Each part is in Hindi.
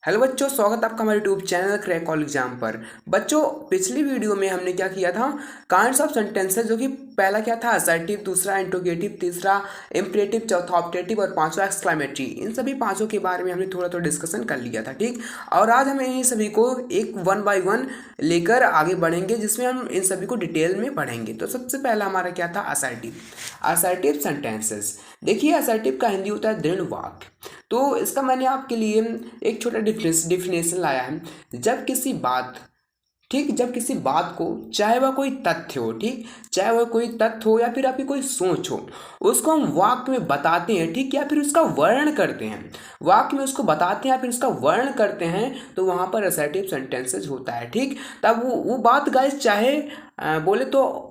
हेलो बच्चों, स्वागत है आपका हमारे YouTube channel crack all exam पर। बच्चों, पिछली वीडियो में हमने क्या किया था, काइंड्स ऑफ सेंटेंसेस, जो कि पहला क्या था असर्टिव, दूसरा इंट्रोगेटिव, तीसरा इम्परेटिव, चौथा ऑब्जेक्टिव और पांचवा एक्सक्लेमेटरी। इन सभी पांचों के बारे में हमने थोड़ा थोड़ा डिस्कशन कर लिया था, ठीक। और आज हम इन सभी को एक वन बाय वन लेकर आगे बढ़ेंगे, जिसमें हम इन सभी को डिटेल में पढ़ेंगे। तो सबसे पहला हमारा क्या था, असर्टिव। असर्टिव सेंटेंसेस, देखिए असर्टिव का हिंदी होता है दृढ़ वाक्य। तो इसका मैंने आपके लिए एक छोटा डिफिनेशन लाया है। जब किसी बात, ठीक, जब किसी बात को, चाहे वह कोई तथ्य हो, ठीक, चाहे वह कोई तथ्य हो या फिर आपकी कोई सोच हो, उसको हम वाक्य में बताते हैं, ठीक, या फिर उसका वर्णन करते हैं, वाक्य में उसको बताते हैं या फिर उसका वर्णन करते हैं, तो वहाँ पर असर्टिव सेंटेंसेस होता है, ठीक। तब वो बात गाइस चाहे बोले तो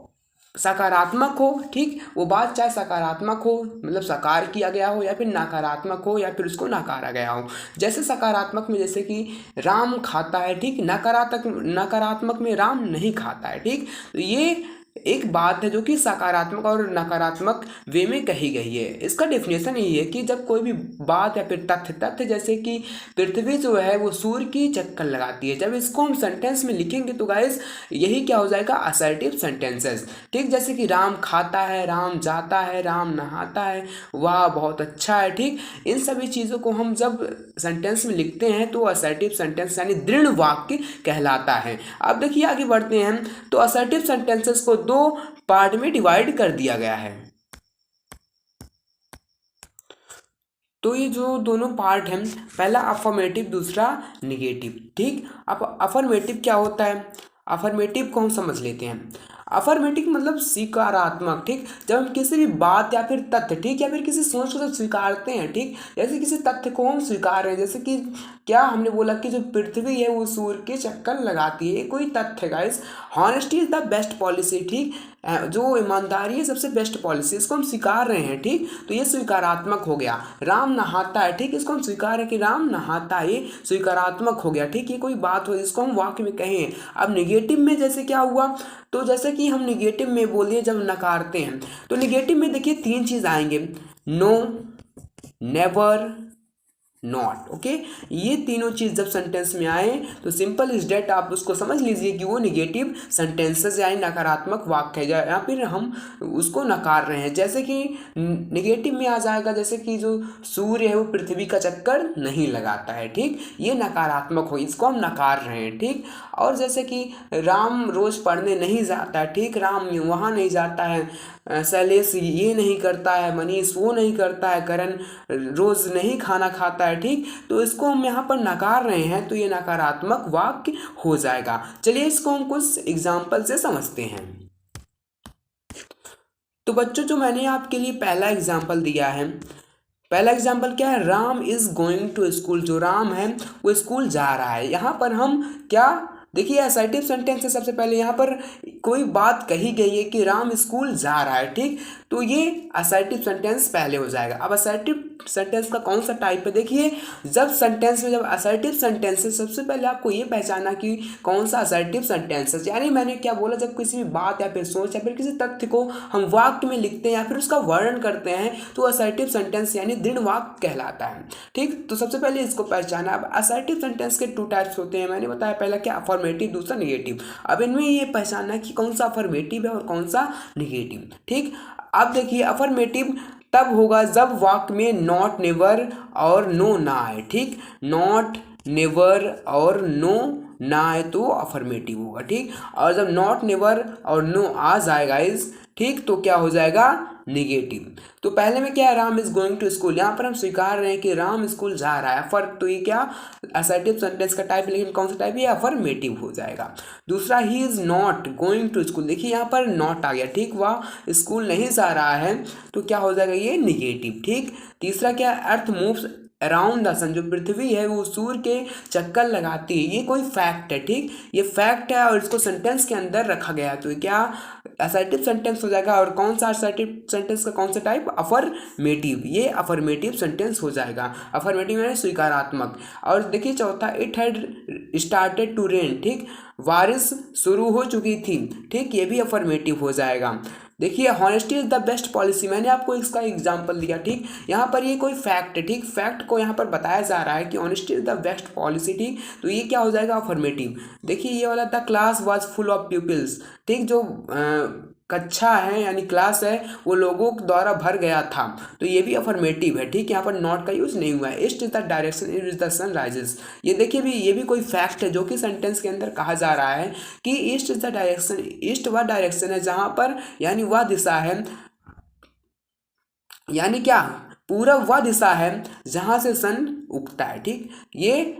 सकारात्मक हो, ठीक, वो बात चाहे सकारात्मक हो, मतलब साकार किया गया हो, या फिर नकारात्मक हो, या फिर उसको नकारा गया हो। जैसे सकारात्मक में जैसे कि राम खाता है, ठीक, नकारात्मक में राम नहीं खाता है, ठीक। तो ये एक बात है जो कि सकारात्मक और नकारात्मक वे में कही गई है। इसका डेफिनेशन यही है कि जब कोई भी बात या फिर तथ्य जैसे कि पृथ्वी जो है वो सूर्य की चक्कर लगाती है, जब इसको हम सेंटेंस में लिखेंगे तो गाइस यही क्या हो जाएगा, असर्टिव सेंटेंसेस, ठीक। जैसे कि राम खाता है, राम जाता है, राम नहाता है, वाह बहुत अच्छा है, ठीक। इन सभी चीज़ों को हम जब सेंटेंस में लिखते हैं तो असर्टिव सेंटेंस यानी दृढ़ वाक्य कहलाता है। अब देखिए आगे बढ़ते हैं। तो असर्टिव सेंटेंसेस को दो पार्ट में डिवाइड कर दिया गया है। तो ये जो दोनों पार्ट हैं, पहला अफर्मेटिव, दूसरा निगेटिव, ठीक। अब अफर्मेटिव क्या होता है, अफर्मेटिव को हम समझ लेते हैं। अफर्मेटिव मतलब सकारात्मक, ठीक। जब हम किसी भी बात या फिर तथ्य, ठीक, या फिर किसी सोच को स्वीकारते हैं, ठीक, जैसे किसी तथ्य को हम स्वीकार रहे हैं, जैसे कि क्या हमने बोला कि जो पृथ्वी है वो सूर्य के चक्कर लगाती है, ये कोई तथ्य guys. Honesty is the best policy, ठीक, जो ईमानदारी है सबसे बेस्ट पॉलिसी, इसको हम स्वीकार रहे हैं, ठीक। तो ये स्वीकारात्मक हो गया। राम नहाता है, ठीक, इसको हम स्वीकार है कि राम नहाता है, ये स्वीकारात्मक हो गया, ठीक। ये कोई बात हो जिसको हम वाक्य में कहें। अब निगेटिव में जैसे क्या हुआ, तो जैसे कि हम निगेटिव में बोलिए जब नकारते हैं, तो निगेटिव में देखिए तीन चीज आएंगे, नो, नेवर, नॉट, ओके। ये तीनों चीज जब सेंटेंस में आए तो सिंपल इज डेट आप उसको समझ लीजिए कि वो निगेटिव सेंटेंसेस यानी नकारात्मक वाक्य है, या फिर हम उसको नकार रहे हैं। जैसे कि निगेटिव में आ जाएगा, जैसे कि जो सूर्य है वो पृथ्वी का चक्कर नहीं लगाता है, ठीक, ये नकारात्मक हो, इसको हम नकार रहे हैं, ठीक। और जैसे कि राम रोज पढ़ने नहीं जाता है, ठीक, राम वहाँ नहीं जाता है, शैलेश ये नहीं करता है, मनीष वो नहीं करता है, करण रोज नहीं खाना खाता है, ठीक। तो इसको हम यहाँ पर नकार रहे हैं, तो ये नकारात्मक वाक्य हो जाएगा। चलिए इसको हम कुछ एग्जाम्पल से समझते हैं। तो बच्चों, जो मैंने आपके लिए पहला एग्जाम्पल दिया है, पहला एग्जाम्पल क्या है, Ram is going to school. जो राम है वो स्कूल जा रहा है। यहाँ पर हम क्या देखिए, असर्टिव सेंटेंस है। सबसे पहले यहाँ पर कोई बात कही गई है कि राम स्कूल जा रहा है, ठीक, तो ये असर्टिव सेंटेंस पहले हो जाएगा। अब असर्टिव सेंटेंस का कौन सा टाइप है, देखिए जब सेंटेंस में जब असर्टिव सेंटेंस है, सबसे पहले आपको ये पहचाना कि कौन सा असर्टिव सेंटेंस है। यानी मैंने क्या बोला, जब किसी भी बात या फिर सोच या फिर किसी तथ्य को हम वाक्य में लिखते हैं या फिर उसका वर्णन करते हैं तो असर्टिव सेंटेंस यानी दृढ़ वाक्य कहलाता है, ठीक। तो सबसे पहले इसको पहचाना। अब असर्टिव सेंटेंस के टू टाइप्स होते हैं, मैंने बताया पहला क्या, अफर्मेटिव, दूसरा निगेटिव। अब इनमें ये पहचानना है कि कौन सा अफर्मेटिव है और कौन सा निगेटिव, ठीक। अब देखिए अफर्मेटिव तब होगा जब वाक्य में नॉट, नेवर और नो ना आए, ठीक। नॉट, नेवर और नो ना आए तो अफर्मेटिव होगा, ठीक। और जब नॉट, नेवर और नो आ जाएगा इस, ठीक, तो क्या हो जाएगा, निगेटिव। तो पहले में क्या है, Ram is going to school, यहाँ पर हम स्वीकार रहे हैं कि राम स्कूल जा रहा है, फर्क। तो ये क्या असर्टिव सेंटेंस का टाइप, लेकिन कौन सा टाइप, ये अफर्मेटिव हो जाएगा। दूसरा, he is not going to school, देखिए यहाँ पर नॉट आ गया, ठीक, वह स्कूल नहीं जा रहा है, तो क्या हो जाएगा, ये निगेटिव, ठीक। तीसरा क्या, अर्थ मूव्स अराउंड द सन, जो पृथ्वी है वो सूर्य के चक्कर लगाती है, ये कोई फैक्ट है, ठीक, ये फैक्ट है और इसको सेंटेंस के अंदर रखा गया है, तो क्या असर्टिव सेंटेंस हो जाएगा। और कौन सा असर्टिव सेंटेंस का कौन सा टाइप, अफर्मेटिव, ये अफर्मेटिव सेंटेंस हो जाएगा। अफर्मेटिव यानी स्वीकारात्मक। और देखिए चौथा, it had started to rain, ठीक, बारिश शुरू हो चुकी थी, ठीक, ये भी अफर्मेटिव हो जाएगा। देखिए honesty is the best policy, मैंने आपको इसका एग्जांपल दिया, ठीक। यहाँ पर ये कोई फैक्ट है, ठीक, फैक्ट को यहाँ पर बताया जा रहा है कि honesty is the best policy, ठीक। तो ये क्या हो जाएगा, अफर्मेटिव। देखिए ये वाला the class was full of peoples, ठीक, जो कक्षा है यानी क्लास है वो लोगों द्वारा भर गया था, तो ये भी अफर्मेटिव है, ठीक। यहाँ पर नॉट का यूज नहीं हुआ है। East is the direction in which the sun rises, ये देखिए भी ये भी कोई फैक्ट है जो कि सेंटेंस के अंदर कहा जा रहा है कि east is the direction, east वह डायरेक्शन है जहाँ पर, यानी वह दिशा है, यानी क्या, पूरब वह दिशा है जहाँ से सन उगता है, ठीक। ये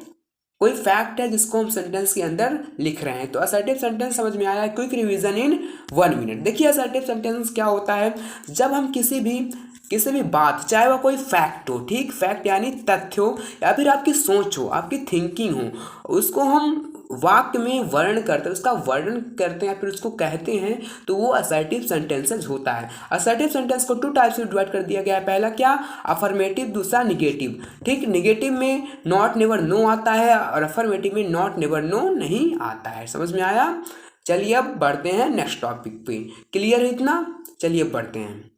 कोई फैक्ट है जिसको हम सेंटेंस के अंदर लिख रहे हैं। तो असर्टिव सेंटेंस समझ में आया है। क्विक रिवीजन इन 1 मिनट। देखिए असर्टिव सेंटेंस क्या होता है, जब हम किसी भी बात, चाहे वह कोई फैक्ट हो, ठीक, फैक्ट यानी तथ्य हो या फिर आपकी सोच हो, आपकी थिंकिंग हो, उसको हम वाक्य में वर्णन करते हैं, उसका वर्णन करते हैं या फिर उसको कहते हैं, तो वो असर्टिव सेंटेंसेस होता है। असर्टिव सेंटेंस को 2 टाइप्स में डिवाइड कर दिया गया है। पहला क्या, अफर्मेटिव, दूसरा निगेटिव, ठीक। निगेटिव में नॉट नेवर नो आता है और अफर्मेटिव में नॉट नेवर नो नहीं आता है। समझ में आया। चलिए अब बढ़ते हैं नेक्स्ट टॉपिक पे। क्लियर है इतना, चलिए बढ़ते हैं।